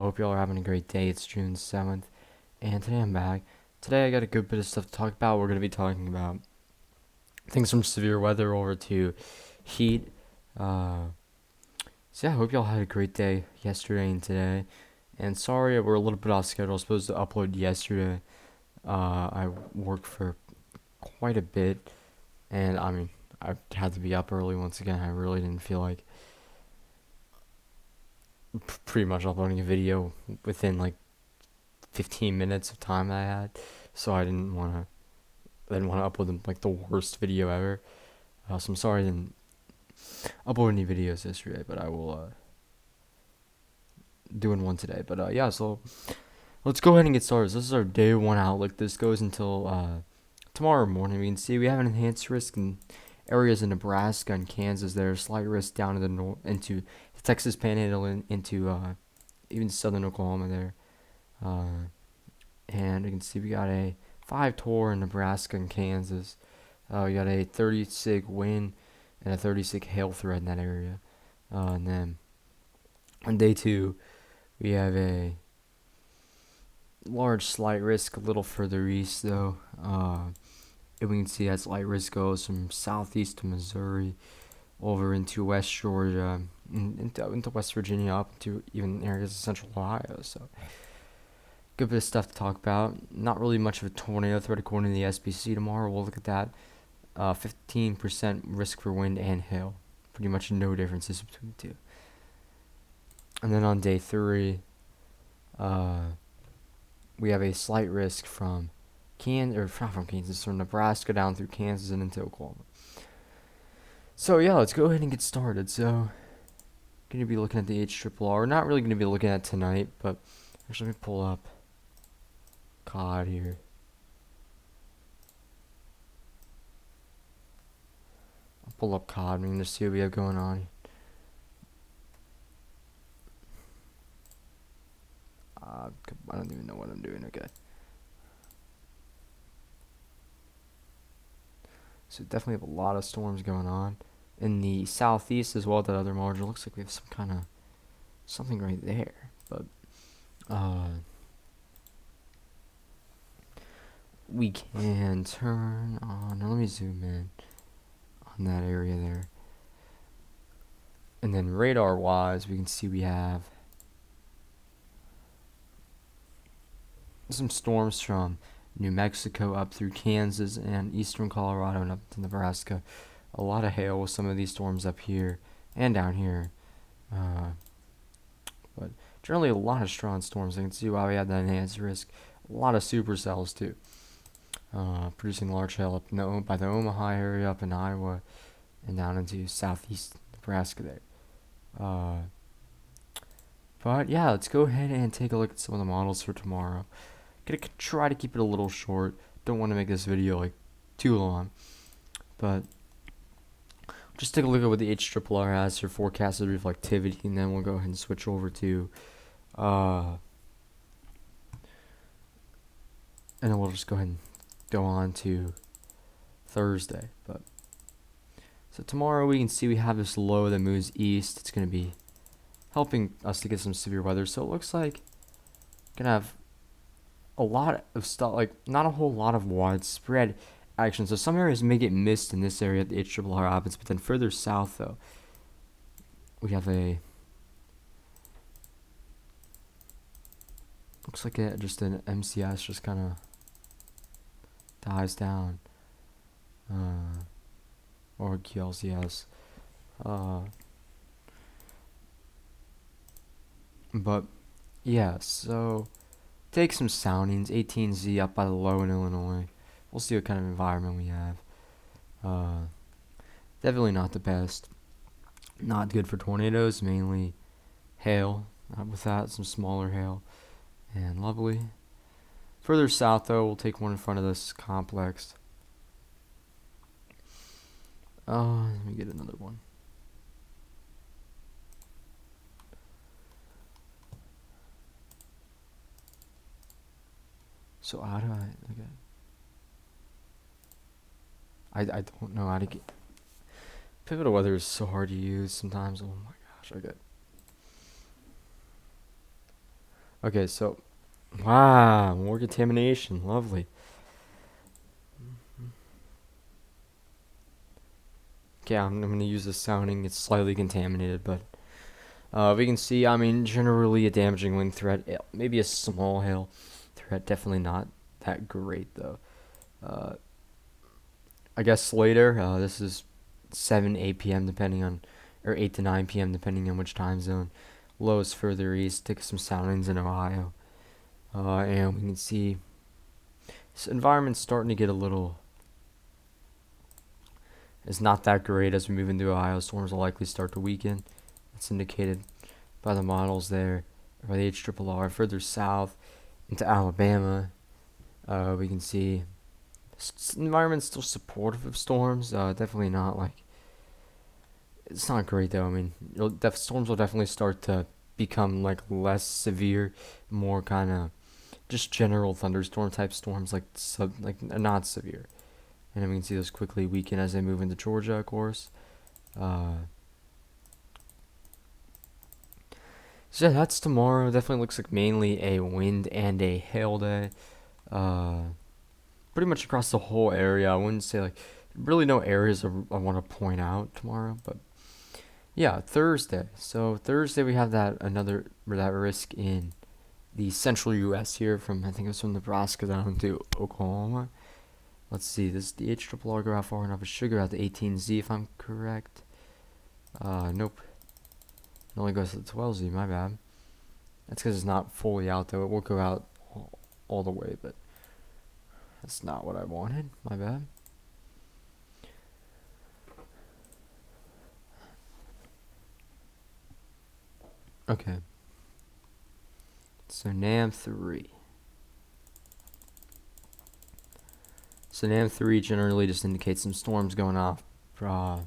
Hope y'all are having a great day. It's June 7th, and today I'm back. Today I got a good bit of stuff to talk about. We're going to be talking about things from severe weather over to heat. Uh, so yeah, I hope y'all had a great day yesterday and today. And sorry, we're a little bit off schedule. I was supposed to upload yesterday. I worked for quite a bit, and I had to be up early once again. I really didn't feel like pretty much uploading a video within like 15 minutes of time that I had, so I didn't want to upload them like the worst video ever. So I'm sorry I didn't upload any videos yesterday, but I will doing one today. But yeah, so let's go ahead and get started. This is our day one outlook. This goes until tomorrow morning. We can see we have an enhanced risk in areas in Nebraska and Kansas. There's slight risk down to the north into the Texas Panhandle and into even southern Oklahoma there. And you can see we got a 5 tour in Nebraska and Kansas. We got a 30 sig wind and a 30 sig hail threat in that area. And then on day 2, we have a large slight risk a little further east though. And we can see that slight risk goes from southeast to Missouri over into West Georgia, into West Virginia, up to even areas of central Ohio. So good bit of stuff to talk about. Not really much of a tornado threat according to the SPC tomorrow. We'll look at that. 15% risk for wind and hail. Pretty much no differences between the two. And then on day 3, we have a slight risk from from Nebraska down through Kansas and into Oklahoma. So yeah, let's go ahead and get started. So, going to be looking at the HRRR. Not really going to be looking at tonight, but actually let me pull up COD here. I'll pull up COD to see what we have going on. I don't even know what I'm doing. Okay. So definitely have a lot of storms going on in the southeast as well. That other margin looks like we have some kind of something right there, but we can turn on. Now let me zoom in on that area there, and then radar wise, we can see we have some storms from New Mexico up through Kansas and eastern Colorado and up to Nebraska. A lot of hail with some of these storms up here and down here. But generally a lot of strong storms. You can see why we had that enhanced risk. A lot of supercells too. Producing large hail up by the Omaha area up in Iowa and down into southeast Nebraska there. But yeah, let's go ahead and take a look at some of the models for tomorrow. Gonna try to keep it a little short. Don't want to make this video like too long, but just take a look at what the HRRR has for forecasted reflectivity, and then we'll go ahead and switch over to and then we'll just go ahead and go on to Thursday. But so tomorrow we can see we have this low that moves east. It's gonna be helping us to get some severe weather. So it looks like gonna have a lot of stuff, like not a whole lot of widespread action. So some areas may get missed in this area at the HRRR happens, but then further south though, we have looks like just an MCS just kind of dies down, or QLCS, but yeah, so take some soundings. 18Z up by the low in Illinois. We'll see what kind of environment we have. Definitely not the best. Not good for tornadoes. Mainly hail. With that, some smaller hail. And lovely. Further south, though, we'll take one in front of this complex. Let me get another one. So how do I don't know how to get pivotal weather is so hard to use sometimes. Oh my gosh, okay. Okay, so wow, more contamination. Lovely. Okay, I'm gonna use this sounding. It's slightly contaminated, but we can see. I mean, generally a damaging wind threat. Maybe a small hail threat. Definitely not that great though. Uh, I guess later. This is 7, 8 p.m. depending on, or 8 to 9 p.m. depending on which time zone. Low is further east. Take some soundings in Ohio, and we can see this environment's starting to get a little. It's not that great as we move into Ohio. Storms will likely start to weaken. That's indicated by the models there, by the HRRR. Further south into Alabama, we can see environment's still supportive of storms. Definitely not like, it's not great though. I mean, storms will definitely start to become like less severe, more kind of just general thunderstorm type storms, like not severe. And then we can see those quickly weaken as they move into Georgia, of course. So yeah, that's tomorrow. Definitely looks like mainly a wind and a hail day. Pretty much across the whole area. I wouldn't say like really no areas I want to point out tomorrow, but yeah, Thursday. So Thursday we have that risk in the central U.S. here from I think it's from Nebraska down to Oklahoma. Let's see, this the HRRR go out far enough. It should go out to 18Z if I'm correct. Nope. It only goes to the 12Z, my bad. That's because it's not fully out though. It will go out all the way, but that's not what I wanted. My bad. Okay. So NAM 3. So NAM 3 generally just indicates some storms going off. And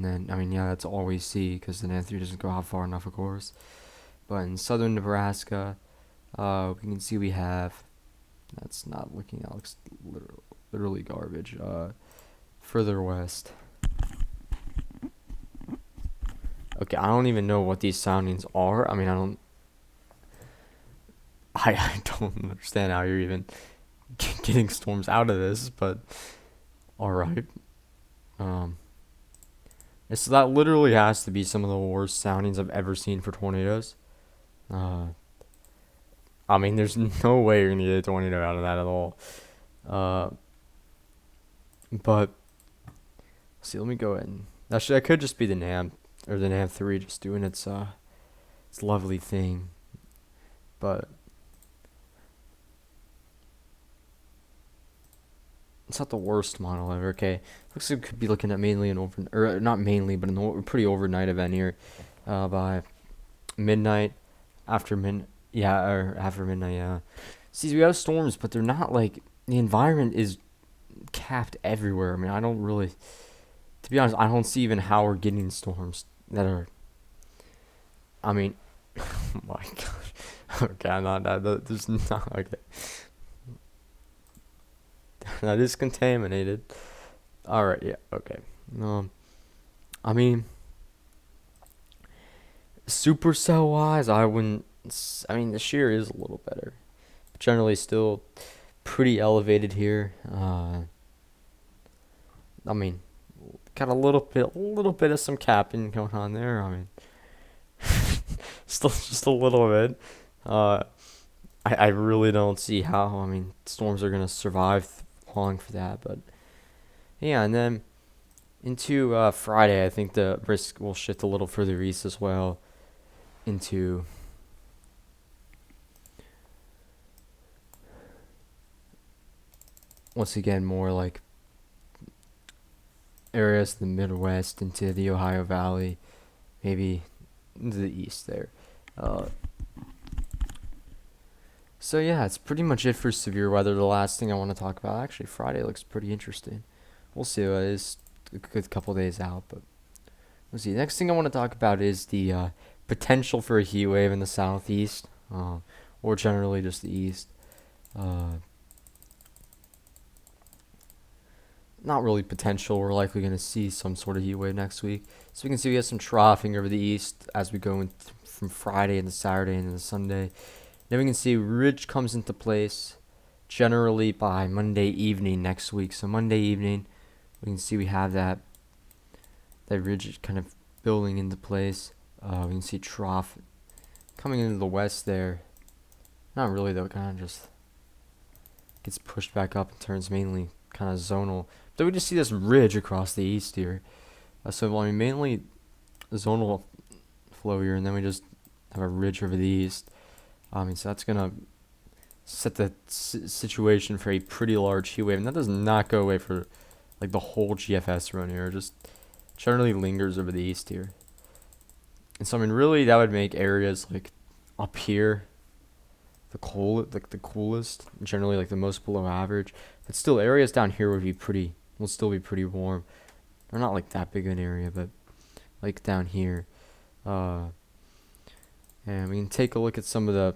then, I mean, yeah, that's all we see because the NAM 3 doesn't go out far enough, of course. But in southern Nebraska, we can see we have, that's not looking, that looks literally garbage. Further west. Okay, I don't even know what these soundings are. I mean, I don't understand how you're even getting storms out of this, but alright. So that literally has to be some of the worst soundings I've ever seen for tornadoes. I mean, there's no way you're gonna get a tornado out of that at all. But see, let me go ahead and that could just be the NAM or the NAM 3 just doing its lovely thing, but it's not the worst model ever. Okay, looks like we could be looking at mainly an or not mainly, but a pretty overnight event here, by midnight, after midnight. Yeah, or after midnight. Yeah. See, we have storms, but they're not like the environment is capped everywhere. I mean, I don't really, to be honest, I don't see even how we're getting storms that are. I mean, oh my gosh. Okay, I'm not that. There's not okay. That is contaminated. Alright, yeah, okay. I mean, supercell wise, I wouldn't. I mean, the shear is a little better. But generally, still pretty elevated here. I mean, got a little bit of some capping going on there. I mean, still just a little bit. I really don't see how. I mean, storms are gonna survive long for that, but yeah. And then into Friday, I think the risk will shift a little further east as well. Into once again more like areas in the Midwest into the Ohio Valley, maybe into the east there. So yeah, it's pretty much it for severe weather. The last thing I want to talk about, actually, Friday looks pretty interesting. We'll see. It is a good couple days out, but we'll see. Next thing I want to talk about is the potential for a heat wave in the southeast, or generally just the east. Not really potential. We're likely going to see some sort of heat wave next week. So we can see we have some troughing over the east as we go from Friday into Saturday into Sunday. Then we can see ridge comes into place generally by Monday evening next week. So Monday evening, we can see we have that ridge kind of building into place. We can see trough coming into the west there. Not really though, it kind of just gets pushed back up and turns mainly kind of zonal. Then we just see this ridge across the east here. So I mean mainly zonal flow here, and then we just have a ridge over the east. So that's gonna set the situation for a pretty large heat wave, and that does not go away for like the whole GFS run here. It just generally lingers over the east here. And so I mean really that would make areas like up here the coolest, generally like the most below average. But still areas down here will still be pretty warm. They're not like that big an area, but like down here. And we can take a look at some of the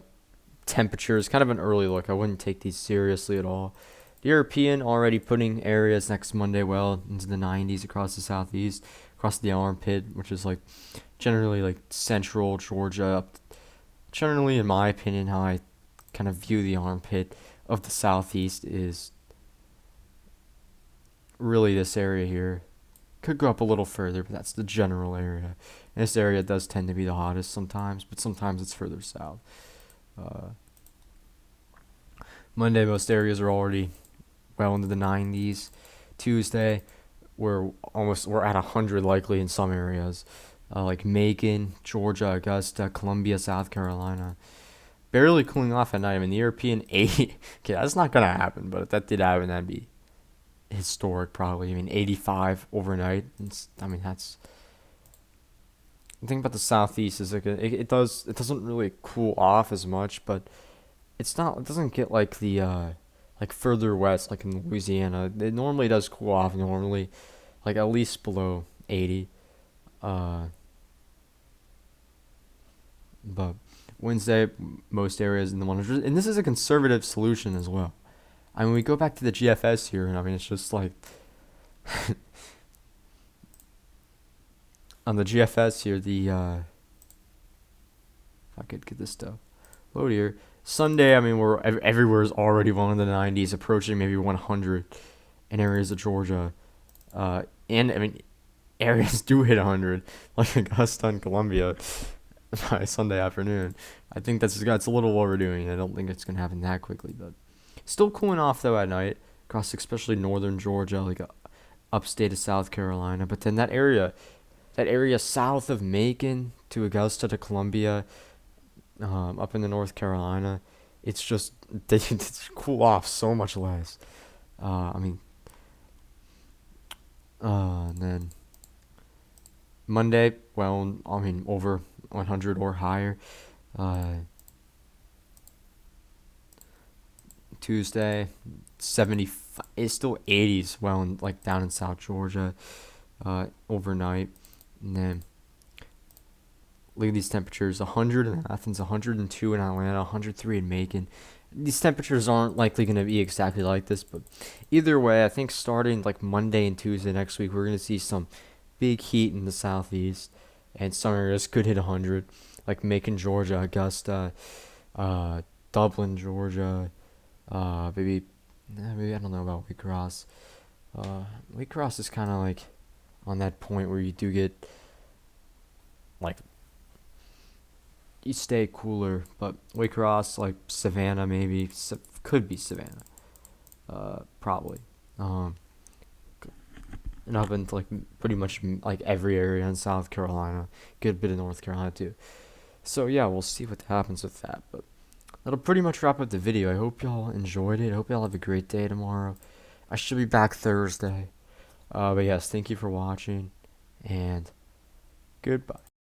temperatures, kind of an early look. I wouldn't take these seriously at all. The European already putting areas next Monday well into the 90s across the southeast, across the armpit, which is like generally like central Georgia up. Generally, in my opinion, how I kind of view the armpit of the southeast is really this area here. Could go up a little further, but that's the general area. And this area does tend to be the hottest sometimes, but sometimes it's further south. Monday, most areas are already well into the 90s. Tuesday, we're at 100 likely in some areas, like Macon, Georgia, Augusta, Columbia, South Carolina. Barely cooling off at night. I mean, the European 80. Okay, that's not gonna happen, but if that did happen, that'd be historic probably. I mean, 85 overnight. That's the thing about the southeast is like it doesn't really cool off as much, but it doesn't get like the like further west like in Louisiana. It normally does cool off normally, like at least below 80. But Wednesday, most areas in the 100s, and this is a conservative solution as well. I mean, we go back to the GFS here, and I mean, it's just like on the GFS here, if I could get this stuff load here. Sunday, I mean, everywhere is already one in the 90s, approaching maybe 100 in areas of Georgia, and I mean, areas do hit 100, like Augusta and Columbia by Sunday afternoon. I think it's a little overdoing. I don't think it's gonna happen that quickly, but still cooling off though at night across especially northern Georgia, like upstate of South Carolina. But then that area south of Macon to Augusta to Columbia, up in the North Carolina, it's just they cool off so much less. And then Monday, well, I mean over 100 or higher. Tuesday, 75. It's still 80s. Well, like down in South Georgia, overnight, and then look at these temperatures: 100 in Athens, 102 in Atlanta, 103 in Macon. These temperatures aren't likely going to be exactly like this, but either way, I think starting like Monday and Tuesday next week, we're going to see some big heat in the southeast, and some areas could hit 100, like Macon, Georgia, Augusta, Dublin, Georgia, maybe I don't know about Waycross. Waycross is kind of like on that point where you do get like you stay cooler, but Waycross, like Savannah, maybe could be Savannah, probably. And up into like pretty much like every area in South Carolina, good bit of North Carolina too. So yeah, we'll see what happens with that. But that'll pretty much wrap up the video. I hope y'all enjoyed it. I hope y'all have a great day tomorrow. I should be back Thursday. But yes, thank you for watching, and goodbye.